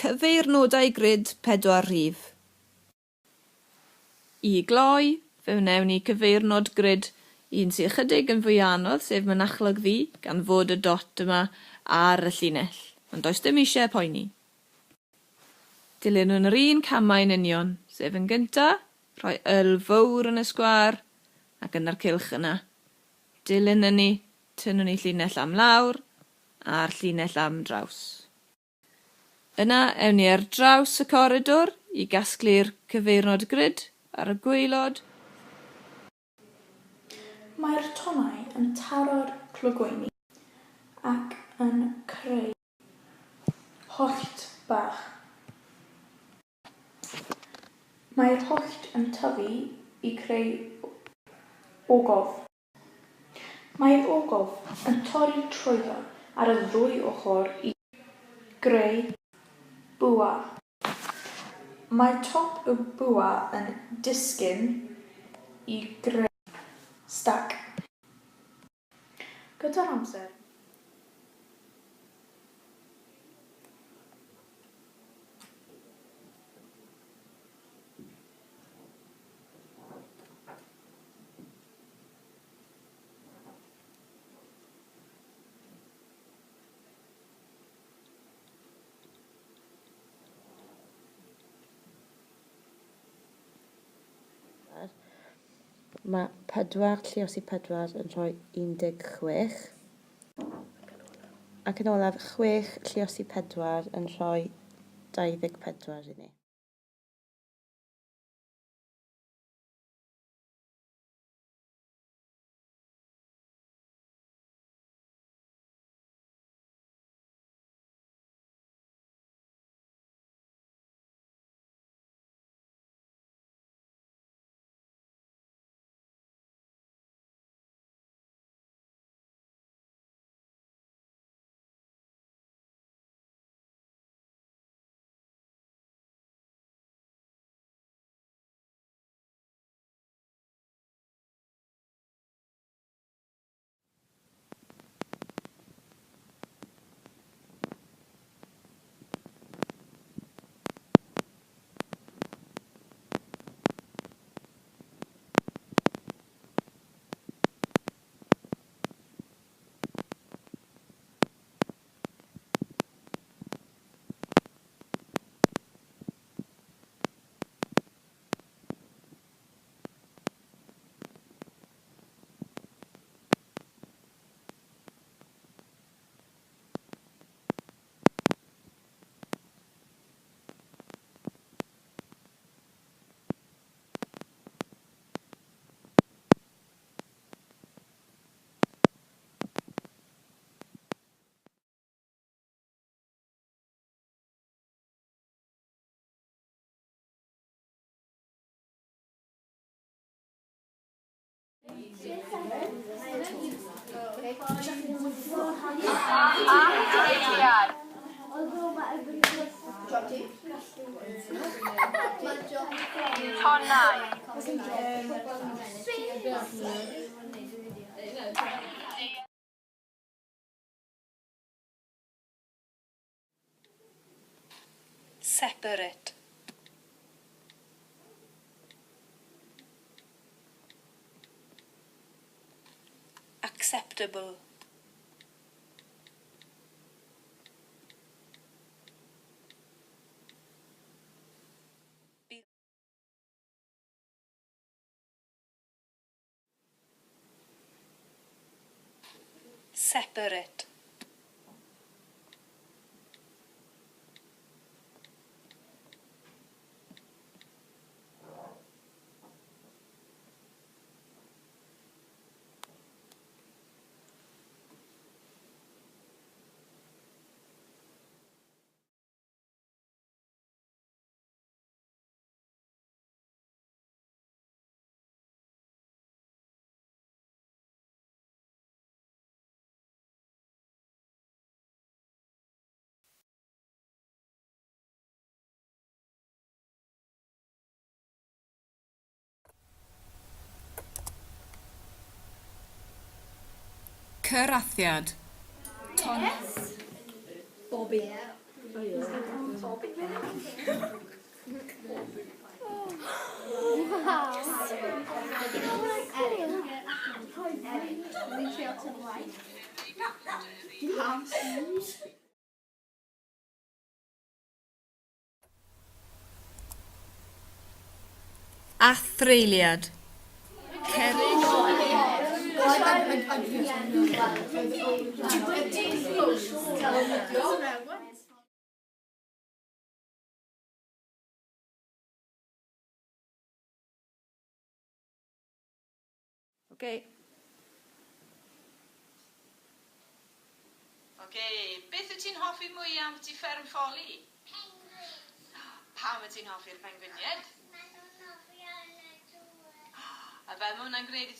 cyfeirnodau grid 4 rhif. I gloi, fe wnewn ni cyfeirnod grid un sy'n chydig yn fwy anodd, sef mynachlog fi, gan fod y dot yma ar y llinell, ond does dim eisiau poeni. Dilyn nhw'n yr un camau'n union, sef yn gyntaf, rhoi fawr yn y sgwar, ac yn yr cylch yna. Dilyn ni, tynnwn ni llinell am lawr, a'r llinell am draws. Yna, ewn ni ar draws y coridor i gasglu'r cyfeirnod grid ar y gwaelod. Mae'r tonnau yn taro'r clogwyni ac yn creu hollt bach. Mae'r hollt yn tyfu i creu ogof. Mae'r ogof yn torri trwyddo ar y ddwy ochr i greu bwa. Mae top y bwa yn disgyn i greu stac. Gyda'r amser, mae 4 lluosi 4 yn rhoi 16. Ac yn olaf 6 lluosi 4 yn rhoi 24 i ni. Separate. Acceptable. Separate. Cyrathiad. Bobby. Athreiliad. Beth wyt ti'n hoffi mwy am ti fferm ffoli? Pam wyt ti'n hoffi'r pengliniad? A fel mae hwnna'n gwneud...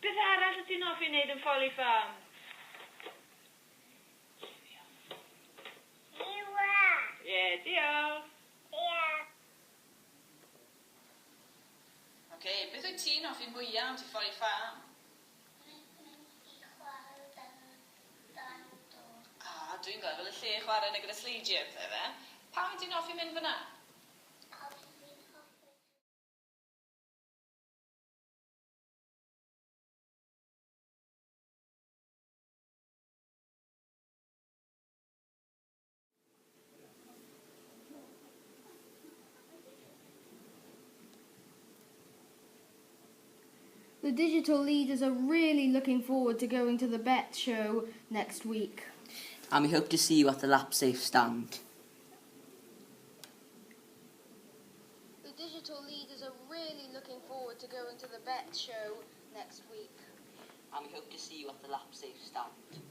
Beth arall wyt ti'n hoffi wneud yn ffoli ffam? Ie, diolch. Beth wyt ti'n hoffi mwyaf am ti ffoli ffam? Dwi'n gweld fel y lle chwarae yn y gyda sleidiau pethau fe. Pam wyt ti'n hoffi mynd fyna? The digital leaders are really looking forward to going to the Bett show next week. And we hope to see you at the Lapsafe stand. The digital leaders are really looking forward to going to the Bett show next week. And we hope to see you at the Lapsafe stand.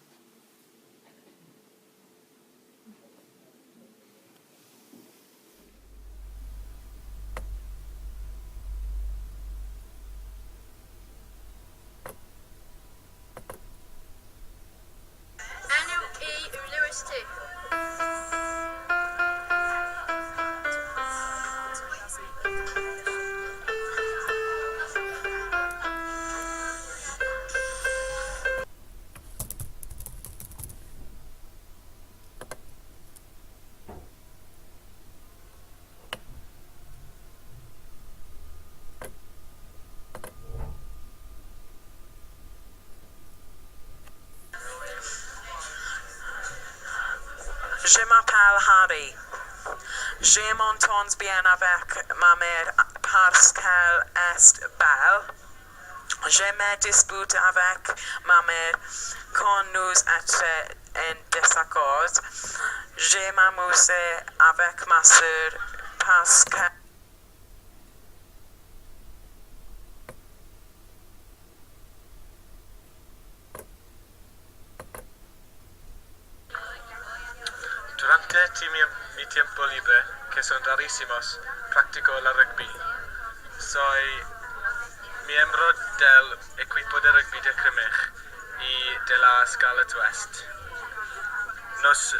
Je m'appelle Harry. J'ai mon tons bien avec ma mère parce qu'elle est belle. Je me dispute avec ma mère quand nous étions en désaccord. Je m'amusais avec ma sœur parce que Durante mi tiempo libre, que son rarísimos, practico la rugby. Soy miembro del equipo de rugby de Crymych y de la Scarlet West. Nos